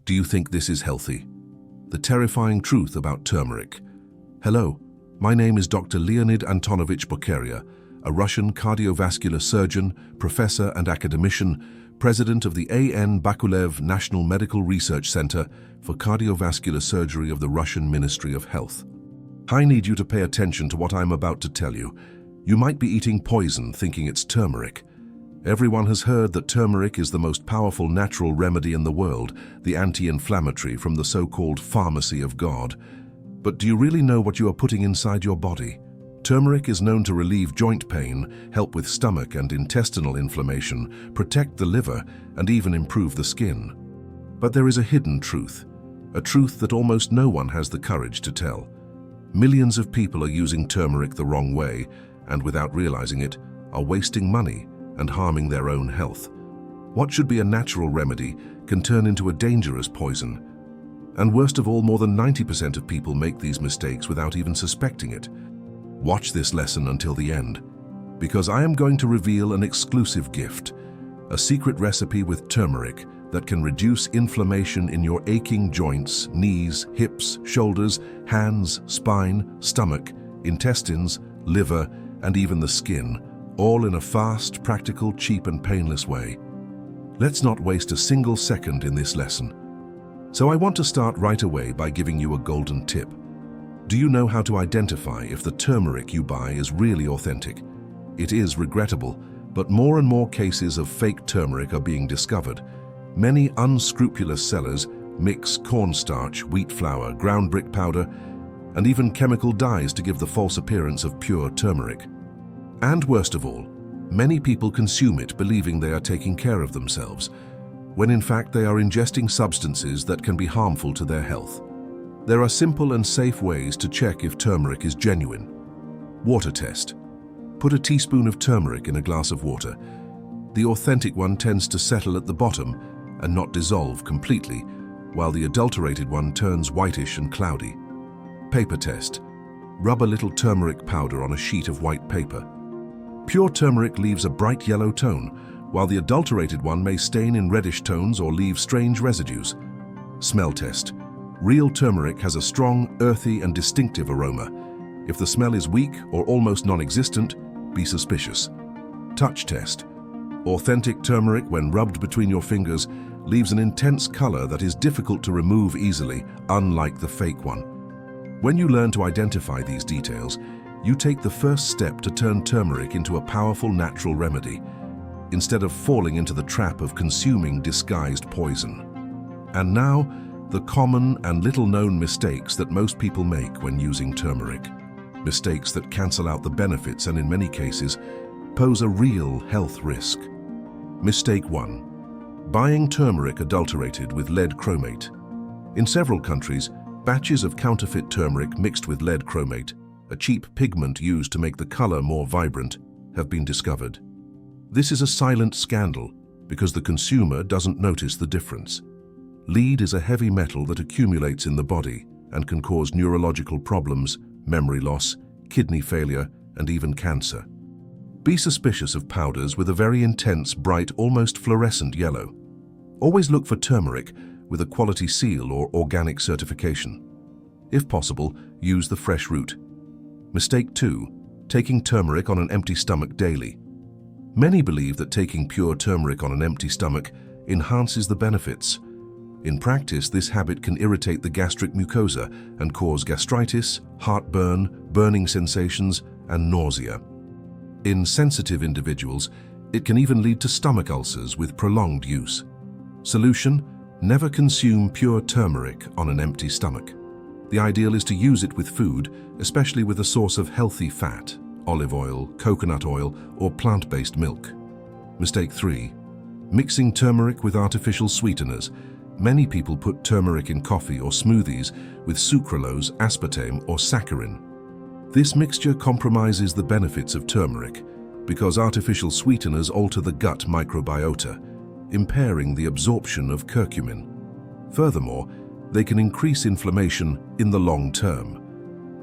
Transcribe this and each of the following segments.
Do you think this is healthy? The terrifying truth about turmeric. Hello, my name is Dr. Leonid Antonovich Bokeria, a Russian cardiovascular surgeon, professor and academician, president of the A.N. Bakulev National Medical Research Center for Cardiovascular Surgery of the Russian Ministry of Health. I need you to pay attention to what I'm about to tell you. You might be eating poison thinking it's turmeric. Everyone has heard that turmeric is the most powerful natural remedy in the world, the anti-inflammatory from the so-called pharmacy of God. But do you really know what you are putting inside your body? Turmeric is known to relieve joint pain, help with stomach and intestinal inflammation, protect the liver, and even improve the skin. But there is a hidden truth, a truth that almost no one has the courage to tell. Millions of people are using turmeric the wrong way, and without realizing it, are wasting money and harming their own health. What should be a natural remedy can turn into a dangerous poison. And worst of all, more than 90% of people make these mistakes without even suspecting it. Watch this lesson until the end, because I am going to reveal an exclusive gift, a secret recipe with turmeric that can reduce inflammation in your aching joints, knees, hips, shoulders, hands, spine, stomach, intestines, liver, and even the skin, all in a fast, practical, cheap and painless way. Let's not waste a single second in this lesson. So I want to start right away by giving you a golden tip. Do you know how to identify if the turmeric you buy is really authentic? It is regrettable, but more and more cases of fake turmeric are being discovered. Many unscrupulous sellers mix cornstarch, wheat flour, ground brick powder, and even chemical dyes to give the false appearance of pure turmeric. And worst of all, many people consume it believing they are taking care of themselves, when in fact they are ingesting substances that can be harmful to their health. There are simple and safe ways to check if turmeric is genuine. Water test. Put a teaspoon of turmeric in a glass of water. The authentic one tends to settle at the bottom and not dissolve completely, while the adulterated one turns whitish and cloudy. Paper test. Rub a little turmeric powder on a sheet of white paper. Pure turmeric leaves a bright yellow tone, while the adulterated one may stain in reddish tones or leave strange residues. Smell test. Real turmeric has a strong, earthy and distinctive aroma. If the smell is weak or almost non-existent, be suspicious. Touch test. Authentic turmeric, when rubbed between your fingers, leaves an intense color that is difficult to remove easily, unlike the fake one. When you learn to identify these details, you take the first step to turn turmeric into a powerful natural remedy, instead of falling into the trap of consuming disguised poison. And now, the common and little-known mistakes that most people make when using turmeric. Mistakes that cancel out the benefits and in many cases pose a real health risk. Mistake 1. Buying turmeric adulterated with lead chromate. In several countries, batches of counterfeit turmeric mixed with lead chromate, a cheap pigment used to make the color more vibrant, have been discovered. This is a silent scandal because the consumer doesn't notice the difference. Lead is a heavy metal that accumulates in the body and can cause neurological problems, memory loss, kidney failure, and even cancer. Be suspicious of powders with a very intense, bright, almost fluorescent yellow. Always look for turmeric with a quality seal or organic certification. If possible, use the fresh root. Mistake 2. Taking turmeric on an empty stomach daily. Many believe that taking pure turmeric on an empty stomach enhances the benefits. In practice, this habit can irritate the gastric mucosa and cause gastritis, heartburn, burning sensations, and nausea. In sensitive individuals, it can even lead to stomach ulcers with prolonged use. Solution: never consume pure turmeric on an empty stomach. The ideal is to use it with food, especially with a source of healthy fat, olive oil, coconut oil, or plant-based milk. Mistake 3. Mixing turmeric with artificial sweeteners. Many people put turmeric in coffee or smoothies with sucralose, aspartame, or saccharin. This mixture compromises the benefits of turmeric because artificial sweeteners alter the gut microbiota, impairing the absorption of curcumin. Furthermore, they can increase inflammation in the long term.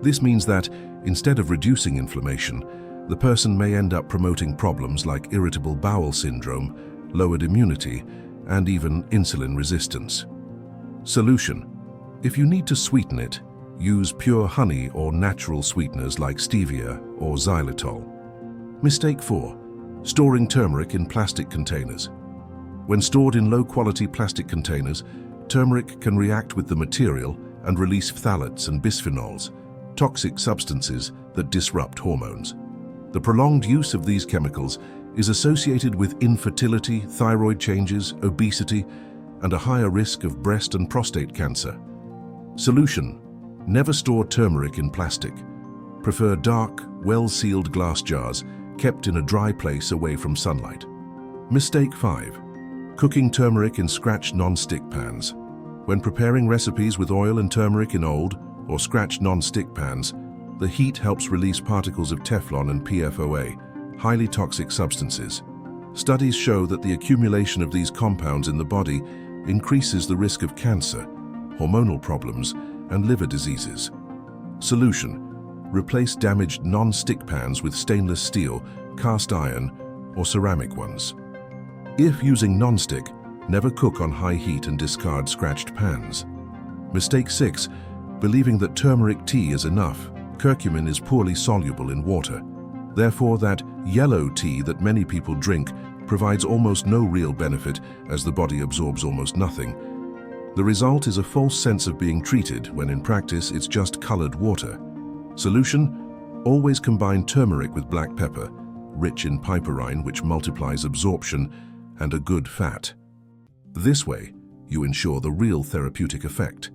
This means that, instead of reducing inflammation, the person may end up promoting problems like irritable bowel syndrome, lowered immunity, and even insulin resistance. Solution: if you need to sweeten it, use pure honey or natural sweeteners like stevia or xylitol. Mistake 4. Storing turmeric in plastic containers. When stored in low-quality plastic containers, turmeric can react with the material and release phthalates and bisphenols, toxic substances that disrupt hormones. The prolonged use of these chemicals is associated with infertility, thyroid changes, obesity, and a higher risk of breast and prostate cancer. Solution: never store turmeric in plastic. Prefer dark, well-sealed glass jars kept in a dry place away from sunlight. Mistake 5. Cooking turmeric in scratched non-stick pans. When preparing recipes with oil and turmeric in old or scratched non-stick pans, the heat helps release particles of Teflon and PFOA, highly toxic substances. Studies show that the accumulation of these compounds in the body increases the risk of cancer, hormonal problems, and liver diseases. Solution: replace damaged non-stick pans with stainless steel, cast iron, or ceramic ones. If using non-stick, never cook on high heat and discard scratched pans. Mistake 6. Believing that turmeric tea is enough. Curcumin is poorly soluble in water. Therefore, that yellow tea that many people drink provides almost no real benefit as the body absorbs almost nothing. The result is a false sense of being treated when in practice it's just colored water. Solution: always combine turmeric with black pepper, rich in piperine which multiplies absorption, and a good fat. This way, you ensure the real therapeutic effect.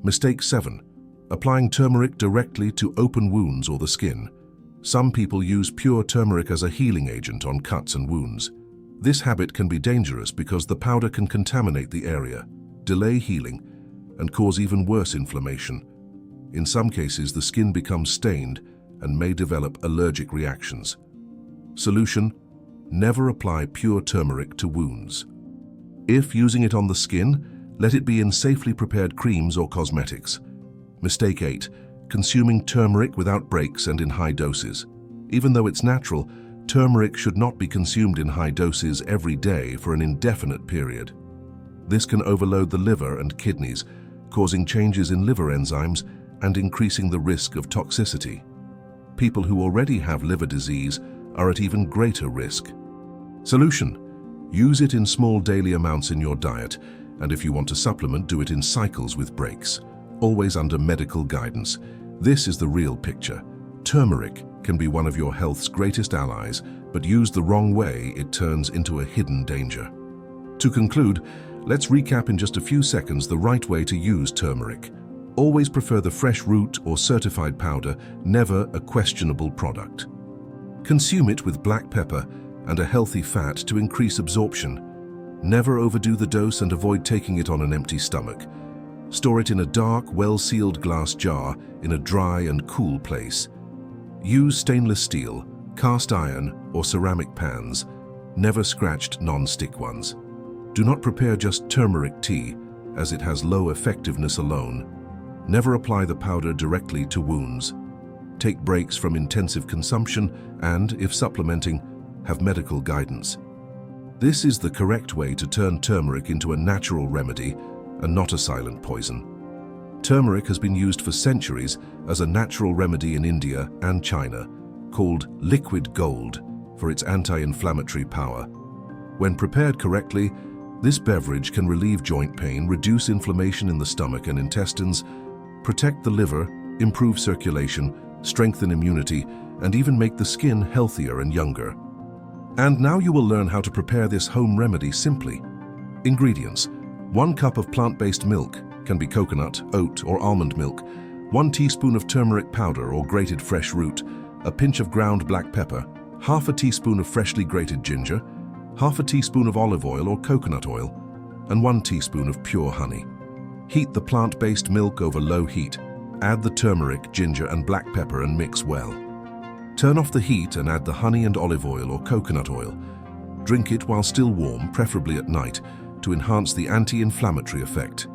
Mistake 7. Applying turmeric directly to open wounds or the skin. Some people use pure turmeric as a healing agent on cuts and wounds. This habit can be dangerous because the powder can contaminate the area, delay healing, and cause even worse inflammation. In some cases, the skin becomes stained and may develop allergic reactions. Solution: never apply pure turmeric to wounds. If using it on the skin, let it be in safely prepared creams or cosmetics. Mistake 8. Consuming turmeric without breaks and in high doses. Even though it's natural, turmeric should not be consumed in high doses every day for an indefinite period. This can overload the liver and kidneys, causing changes in liver enzymes and increasing the risk of toxicity. People who already have liver disease are at even greater risk. Solution: use it in small daily amounts in your diet, and if you want to supplement, do it in cycles with breaks, always under medical guidance. This is the real picture. Turmeric can be one of your health's greatest allies, but used the wrong way, it turns into a hidden danger. To conclude, let's recap in just a few seconds the right way to use turmeric. Always prefer the fresh root or certified powder, never a questionable product. Consume it with black pepper and a healthy fat to increase absorption. Never overdo the dose and avoid taking it on an empty stomach. Store it in a dark, well-sealed glass jar in a dry and cool place. Use stainless steel, cast iron, or ceramic pans, never scratched non-stick ones. Do not prepare just turmeric tea, as it has low effectiveness alone. Never apply the powder directly to wounds. Take breaks from intensive consumption and, if supplementing, have medical guidance. This is the correct way to turn turmeric into a natural remedy and not a silent poison. Turmeric has been used for centuries as a natural remedy in India and China, called liquid gold for its anti-inflammatory power. When prepared correctly, this beverage can relieve joint pain, reduce inflammation in the stomach and intestines, protect the liver, improve circulation, strengthen immunity, and even make the skin healthier and younger. And now you will learn how to prepare this home remedy simply. Ingredients: 1 cup of plant-based milk, can be coconut, oat, or almond milk, 1 teaspoon of turmeric powder or grated fresh root, a pinch of ground black pepper, half a teaspoon of freshly grated ginger, half a teaspoon of olive oil or coconut oil, and 1 teaspoon of pure honey. Heat the plant-based milk over low heat. Add the turmeric, ginger, and black pepper and mix well. Turn off the heat and add the honey and olive oil or coconut oil. Drink it while still warm, preferably at night, to enhance the anti-inflammatory effect.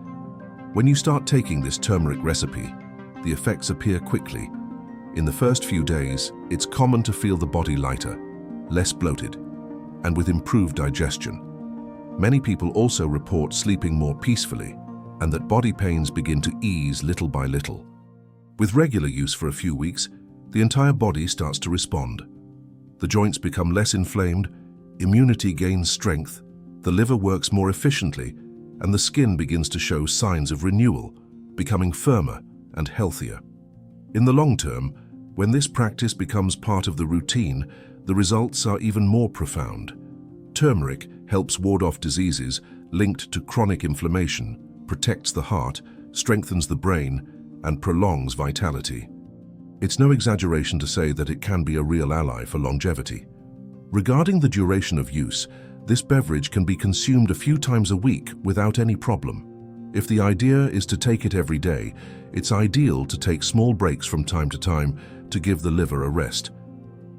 When you start taking this turmeric recipe, the effects appear quickly. In the first few days, it's common to feel the body lighter, less bloated, and with improved digestion. Many people also report sleeping more peacefully, and that body pains begin to ease little by little. With regular use for a few weeks, the entire body starts to respond. The joints become less inflamed, immunity gains strength, the liver works more efficiently, and the skin begins to show signs of renewal, becoming firmer and healthier. In the long term, when this practice becomes part of the routine, the results are even more profound. Turmeric helps ward off diseases linked to chronic inflammation, protects the heart, strengthens the brain, and prolongs vitality. It's no exaggeration to say that it can be a real ally for longevity. Regarding the duration of use, this beverage can be consumed a few times a week without any problem. If the idea is to take it every day, it's ideal to take small breaks from time to time to give the liver a rest.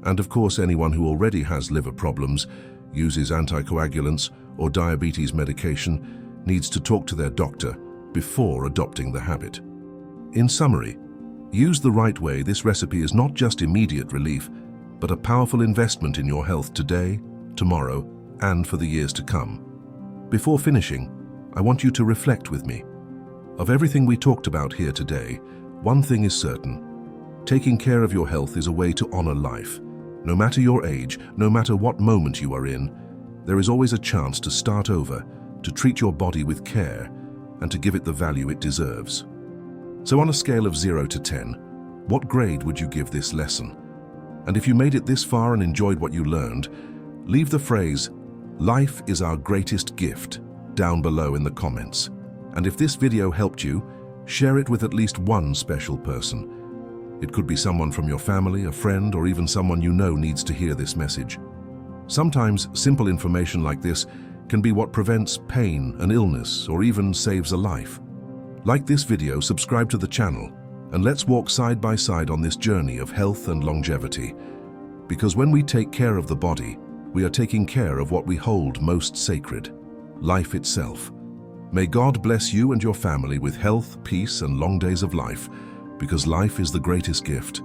And of course, anyone who already has liver problems, uses anticoagulants or diabetes medication, needs to talk to their doctor before adopting the habit. In summary, used the right way, this recipe is not just immediate relief, but a powerful investment in your health today, tomorrow, and for the years to come. Before finishing, I want you to reflect with me. Of everything we talked about here today, one thing is certain. Taking care of your health is a way to honor life. No matter your age, no matter what moment you are in, there is always a chance to start over, to treat your body with care, and to give it the value it deserves. So on a scale of 0 to 10, what grade would you give this lesson? And if you made it this far and enjoyed what you learned, leave the phrase, "Life is our greatest gift," down below in the comments. And if this video helped you, share it with at least one special person. It could be someone from your family, a friend, or even someone you know needs to hear this message. Sometimes simple information like this can be what prevents pain, an illness, or even saves a life. Like this video, subscribe to the channel, and let's walk side by side on this journey of health and longevity. Because when we take care of the body, we are taking care of what we hold most sacred, life itself. May God bless you and your family with health, peace, and long days of life, because life is the greatest gift.